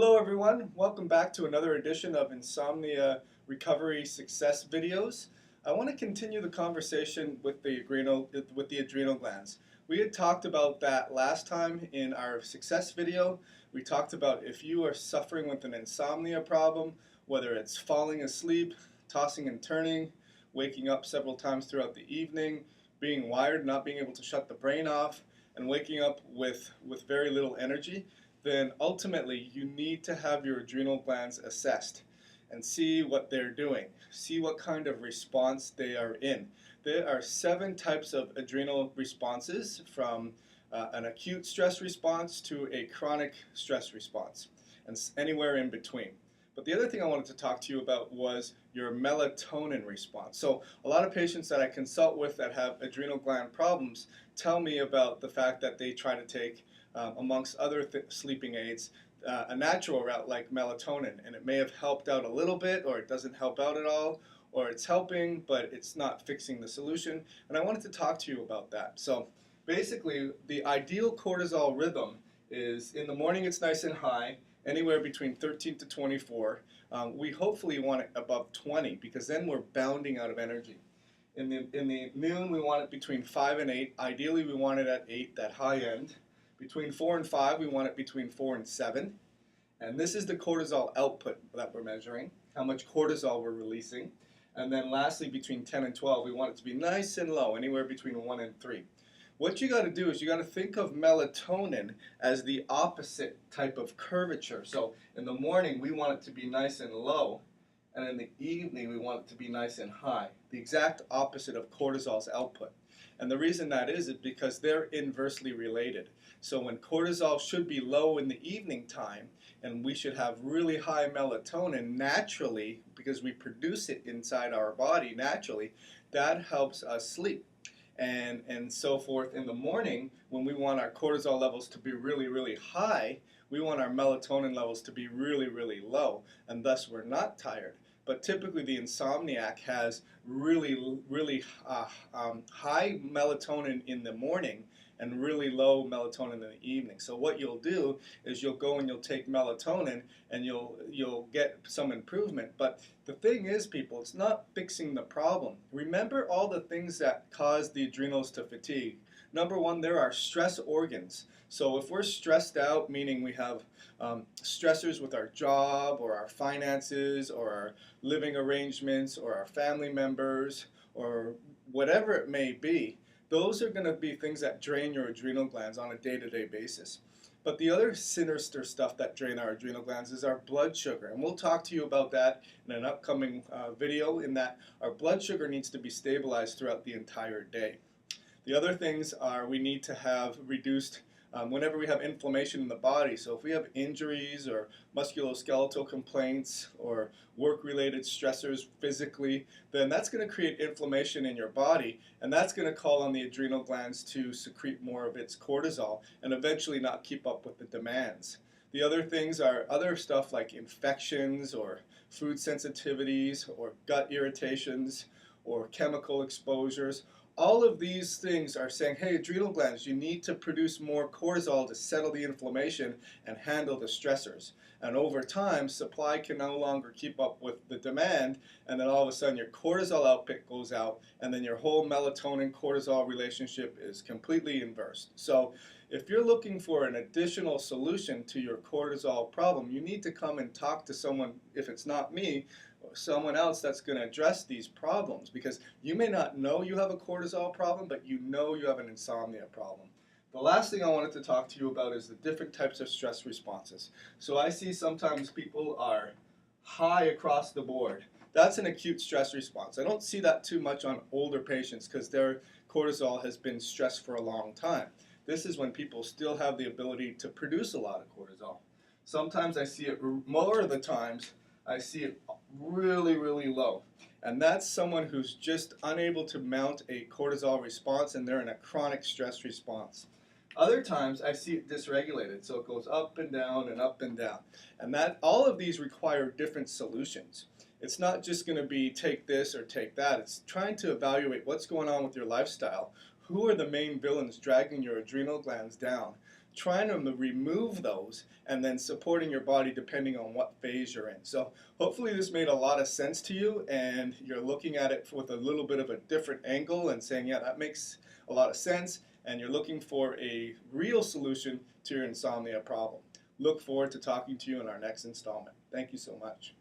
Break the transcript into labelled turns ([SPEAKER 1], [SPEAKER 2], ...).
[SPEAKER 1] Hello everyone, welcome back to another edition of Insomnia Recovery Success videos. I want to continue the conversation with the adrenal glands. We had talked about that last time in our success video. We talked about if you are suffering with an insomnia problem, whether it's falling asleep, tossing and turning, waking up several times throughout the evening, being wired, not being able to shut the brain off, and waking up with very little energy, then ultimately you need to have your adrenal glands assessed and see what they're doing, see what kind of response they are in. There are 7 types of adrenal responses, from an acute stress response to a chronic stress response, and anywhere in between. But the other thing I wanted to talk to you about was your melatonin response. So a lot of patients that I consult with that have adrenal gland problems tell me about the fact that they try to take amongst other sleeping aids, a natural route like melatonin, and it may have helped out a little bit, or it doesn't help out at all, or it's helping but it's not fixing the solution. And I wanted to talk to you about that. So basically, the ideal cortisol rhythm is in the morning it's nice and high, anywhere between 13 to 24. We hopefully want it above 20 because then we're bounding out of energy. In the noon we want it between 5 and 8. Ideally we want it at 8, that high end. Between 4 and 5, we want it between 4 and 7. And this is the cortisol output that we're measuring, how much cortisol we're releasing. And then lastly, between 10 and 12, we want it to be nice and low, anywhere between 1 and 3. What you got to do is you got to think of melatonin as the opposite type of curvature. So in the morning, we want it to be nice and low. And in the evening, we want it to be nice and high, the exact opposite of cortisol's output. And the reason that is because they're inversely related. So when cortisol should be low in the evening time, and we should have really high melatonin naturally, because we produce it inside our body naturally, that helps us sleep. And so forth in the morning, when we want our cortisol levels to be really, really high, we want our melatonin levels to be really, really low, and thus we're not tired. But typically the insomniac has really, really high melatonin in the morning and really low melatonin in the evening. So what you'll do is you'll go and you'll take melatonin and you'll get some improvement. But the thing is, people, it's not fixing the problem. Remember all the things that cause the adrenals to fatigue. Number one, there are stress organs. So if we're stressed out, meaning we have stressors with our job or our finances or our living arrangements or our family members or whatever it may be, those are going to be things that drain your adrenal glands on a day-to-day basis. But the other sinister stuff that drain our adrenal glands is our blood sugar. And we'll talk to you about that in an upcoming video, in that our blood sugar needs to be stabilized throughout the entire day. The other things are we need to have reduced whenever we have inflammation in the body. So if we have injuries or musculoskeletal complaints or work-related stressors physically, then that's going to create inflammation in your body, and that's going to call on the adrenal glands to secrete more of its cortisol and eventually not keep up with the demands. The other things are other stuff like infections or food sensitivities or gut irritations or chemical exposures. All of these things are saying, hey, adrenal glands, you need to produce more cortisol to settle the inflammation and handle the stressors. And over time, supply can no longer keep up with the demand, and then all of a sudden your cortisol output goes out, and then your whole melatonin-cortisol relationship is completely inversed. So if you're looking for an additional solution to your cortisol problem, you need to come and talk to someone, if it's not me, or someone else that's going to address these problems, because you may not know you have a cortisol problem, but you know you have an insomnia problem. The last thing I wanted to talk to you about is the different types of stress responses. So I see sometimes people are high across the board. That's an acute stress response. I don't see that too much on older patients because their cortisol has been stressed for a long time. This is when people still have the ability to produce a lot of cortisol. Sometimes I see it, more of the times, I see it really, really low. And that's someone who's just unable to mount a cortisol response, and they're in a chronic stress response. Other times I see it dysregulated, so it goes up and down and up and down. And that all of these require different solutions. It's not just going to be take this or take that. It's trying to evaluate what's going on with your lifestyle. Who are the main villains dragging your adrenal glands down? trying to remove those and then supporting your body depending on what phase you're in. So hopefully this made a lot of sense to you, and you're looking at it with a little bit of a different angle and saying, yeah, that makes a lot of sense, and you're looking for a real solution to your insomnia problem. Look forward to talking to you in our next installment. Thank you so much.